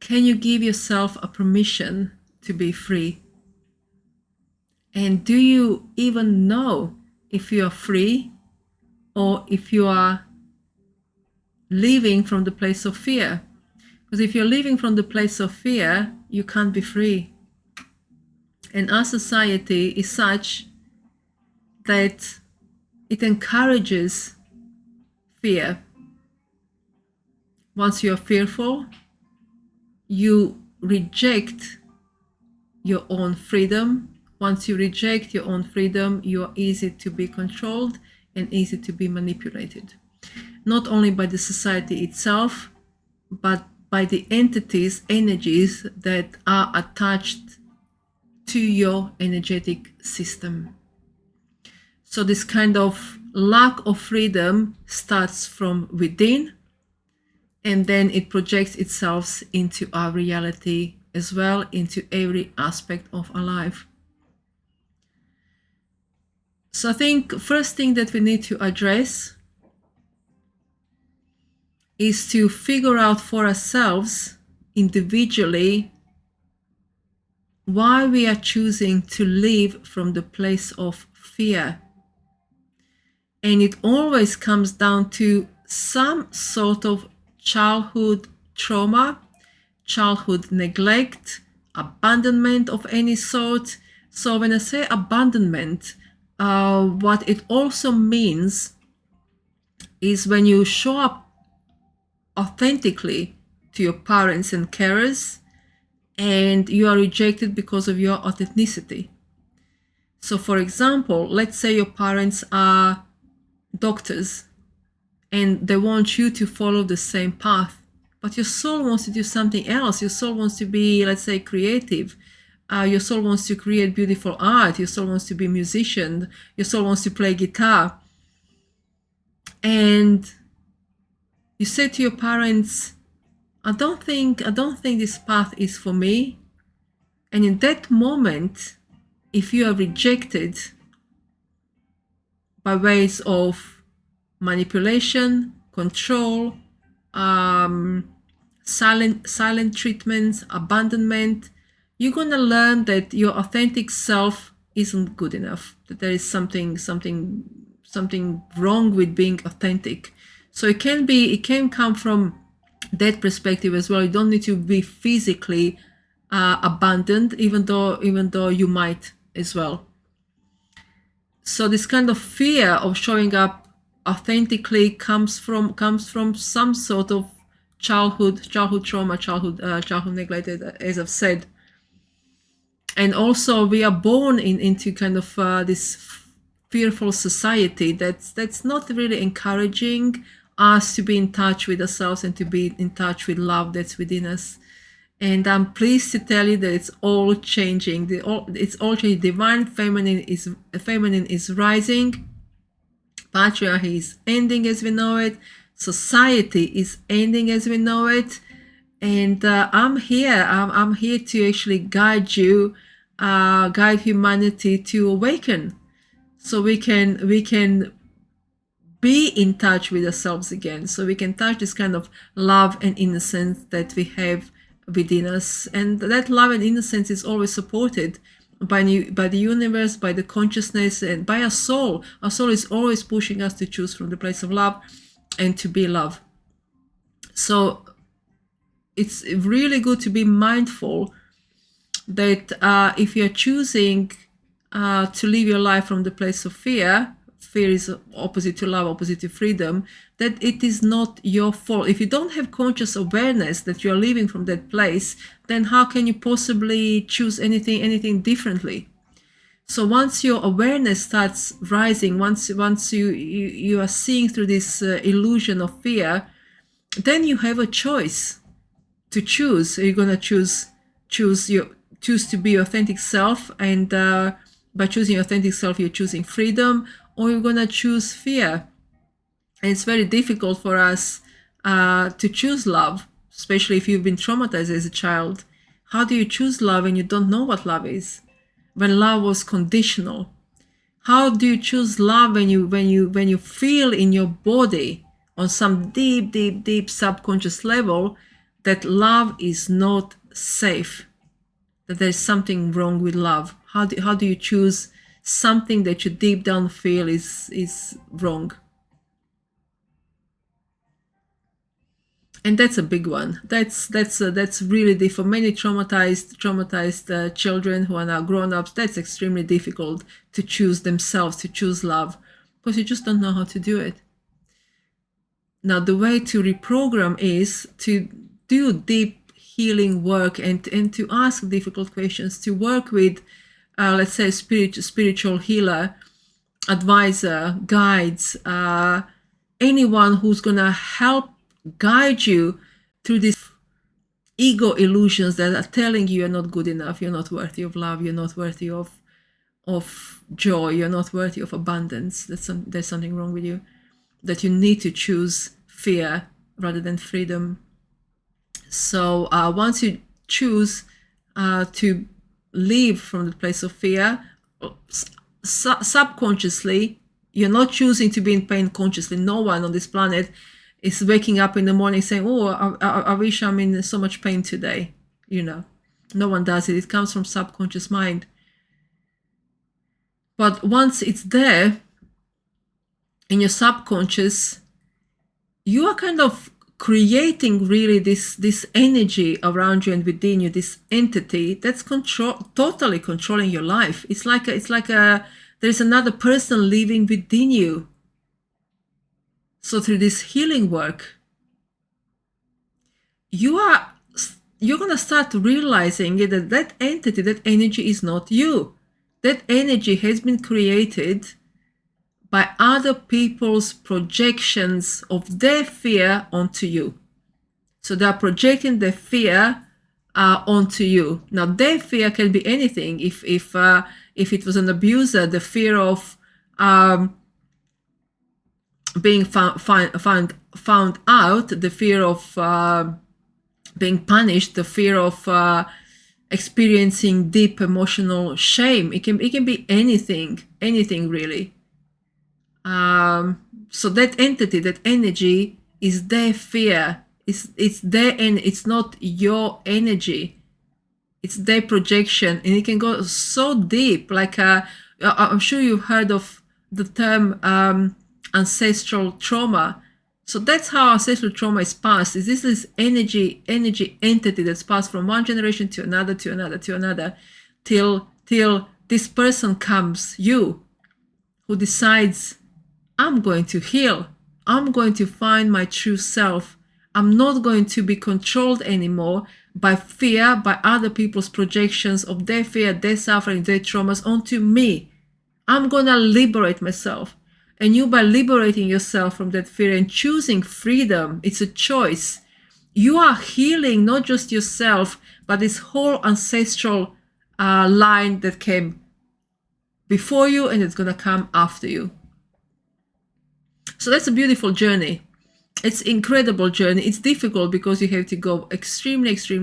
can you give yourself a permission to be free? And do you even know if you are free or if you are living from the place of fear? Because if you're living from the place of fear, you can't be free. And our society is such that it encourages fear. Once you're fearful, you reject your own freedom. Once you reject your own freedom, you're easy to be controlled and easy to be manipulated. Not only by the society itself, but by the entities, energies that are attached to your energetic system. So this kind of lack of freedom starts from within, and then it projects itself into our reality as well, into every aspect of our life. So I think first thing that we need to address is to figure out for ourselves individually why we are choosing to live from the place of fear. And it always comes down to some sort of childhood trauma, childhood neglect, abandonment of any sort. So when I say abandonment, what it also means is when you show up authentically to your parents and carers and you are rejected because of your authenticity. So for example, let's say your parents are doctors and they want you to follow the same path, but your soul wants to do something else. Your soul wants to be, let's say, creative. Your soul wants to create beautiful art. Your soul wants to be a musician. Your soul wants to play guitar. And you say to your parents, I don't think this path is for me. And in that moment, if you are rejected by ways of manipulation, control, silent treatments, abandonment, you're gonna learn that your authentic self isn't good enough. That there is something wrong with being authentic. So it can come from that perspective as well. You don't need to be physically abandoned, even though you might as well. So this kind of fear of showing up authentically comes from some sort of childhood trauma, childhood neglect, as I've said. And also we are born into kind of this fearful society that's not really encouraging us to be in touch with ourselves and to be in touch with love that's within us. And I'm pleased to tell you that it's all changing. It's all changing. Divine feminine is rising. Patriarchy is ending as we know it. Society is ending as we know it. And I'm here. I'm here to actually guide you, guide humanity to awaken, so we can be in touch with ourselves again. So we can touch this kind of love and innocence that we have within us, and that love and innocence is always supported by the universe, by the consciousness, and by our soul. Our soul is always pushing us to choose from the place of love and to be love. So it's really good to be mindful that if you're choosing to live your life from the place of fear is opposite to love, opposite to freedom, that it is not your fault. If you don't have conscious awareness that you're living from that place, then how can you possibly choose anything differently? So once your awareness starts rising, once you are seeing through this illusion of fear, then you have a choice to choose. You're gonna choose to be your authentic self, and by choosing your authentic self, you're choosing freedom, or you're gonna choose fear. And it's very difficult for us to choose love, especially if you've been traumatized as a child. How do you choose love when you don't know what love is? When love was conditional. How do you choose love when you feel in your body on some deep subconscious level that love is not safe, that there's something wrong with love. How do you choose something that you deep down feel is wrong? And that's a big one. That's really for many traumatized children who are now grown-ups. That's extremely difficult to choose themselves, to choose love, because you just don't know how to do it. Now, the way to reprogram is to do deep healing work and to ask difficult questions, to work with, let's say, spiritual healer, advisor, guides, anyone who's gonna help guide you through these ego illusions that are telling you you're not good enough, you're not worthy of love, you're not worthy of joy, you're not worthy of abundance. There's something wrong with you, that you need to choose fear rather than freedom. So once you choose to live from the place of fear, subconsciously, you're not choosing to be in pain consciously. No one on this planet is waking up in the morning saying, oh, I wish I'm in so much pain today. No one does it. It comes from subconscious mind. But once it's there in your subconscious, you are kind of creating really this energy around you and within you, this entity that's totally controlling your life. It's like there's another person living within you. So through this healing work, you're going to start realizing that entity, that energy is not you. That energy has been created by other people's projections of their fear onto you. So they are projecting their fear onto you. Now, their fear can be anything. If it was an abuser, the fear of being found out, the fear of being punished, the fear of experiencing deep emotional shame. It can be anything really. So that entity, that energy is their fear. It's their, and it's not your energy. It's their projection, and it can go so deep. Like I'm sure you've heard of the term ancestral trauma. So that's how ancestral trauma is passed. Is this energy entity that's passed from one generation to another, till this person comes, you, who decides, I'm going to heal. I'm going to find my true self. I'm not going to be controlled anymore by fear, by other people's projections of their fear, their suffering, their traumas onto me. I'm going to liberate myself. And you, by liberating yourself from that fear and choosing freedom, it's a choice. You are healing not just yourself, but this whole ancestral line that came before you and it's going to come after you. So that's a beautiful journey. It's an incredible journey. It's difficult because you have to go extremely deep.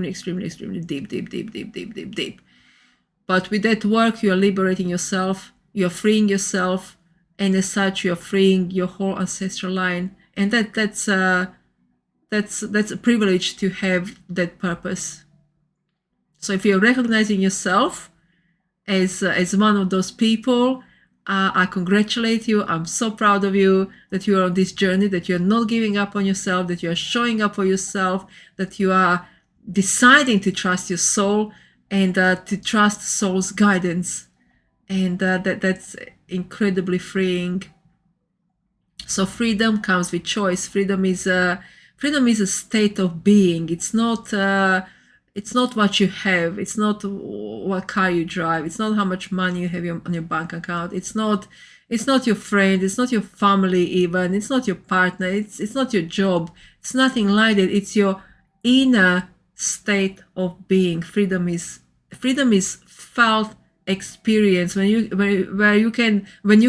But with that work, you are liberating yourself, you are freeing yourself, and as such, you are freeing your whole ancestral line. And that's a privilege to have that purpose. So if you're recognizing yourself as one of those people, I congratulate you. I'm so proud of you that you are on this journey, that you're not giving up on yourself, that you are showing up for yourself, that you are deciding to trust your soul and to trust soul's guidance. And that's incredibly freeing. So freedom comes with choice. Freedom is a state of being. It's not what you have. It's not what car you drive. It's not how much money you have on your bank account. It's not your friend. It's not your family even. It's not your partner. It's not your job. It's nothing like that. It's your inner state of being. Freedom is felt experience when you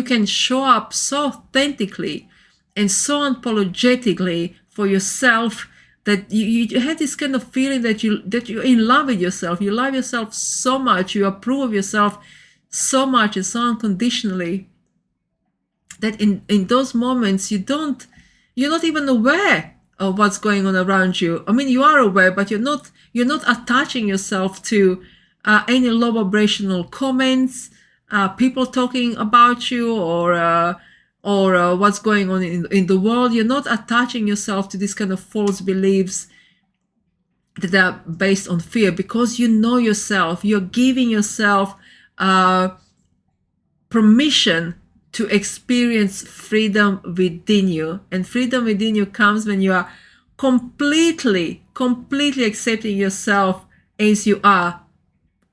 can show up so authentically and so unapologetically for yourself, that you had this kind of feeling that you're in love with yourself. You love yourself so much, you approve of yourself so much and so unconditionally, that in those moments you're not even aware what's going on around you. I mean, you are aware, but you're not attaching yourself to any low vibrational comments, people talking about you, or what's going on in the world. You're not attaching yourself to these kind of false beliefs that are based on fear, because you know yourself. You're giving yourself permission to experience freedom within you. And freedom within you comes when you are completely accepting yourself as you are.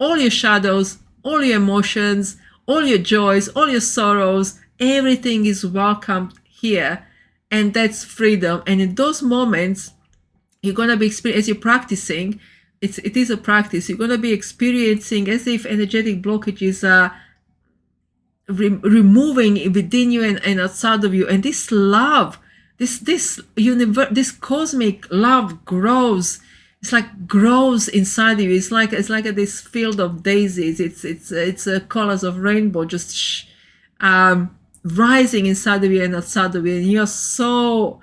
All your shadows, all your emotions, all your joys, all your sorrows, everything is welcomed here. And that's freedom. And in those moments, you're going to be experiencing, as you're practicing, it is a practice, you're going to be experiencing as if energetic blockages are removing within you and outside of you. And this love, this cosmic love grows. It's like grows inside of you. It's like this field of daisies. It's colors of rainbow just rising inside of you and outside of you. And you're so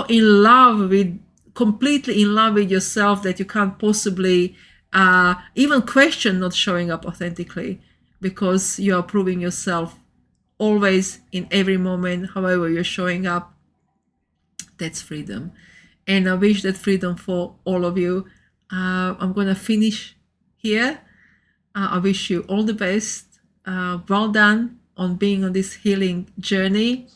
in love with, completely in love with yourself, that you can't possibly even question not showing up authentically, because you are proving yourself always, in every moment, however you're showing up. That's freedom. And I wish that freedom for all of you. I'm going to finish here. I wish you all the best. Well done on being on this healing journey.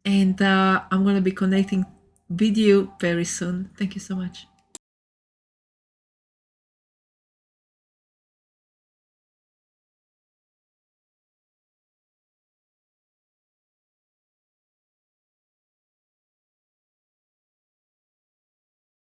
And I'm going to be connecting with you very soon. Thank you so much.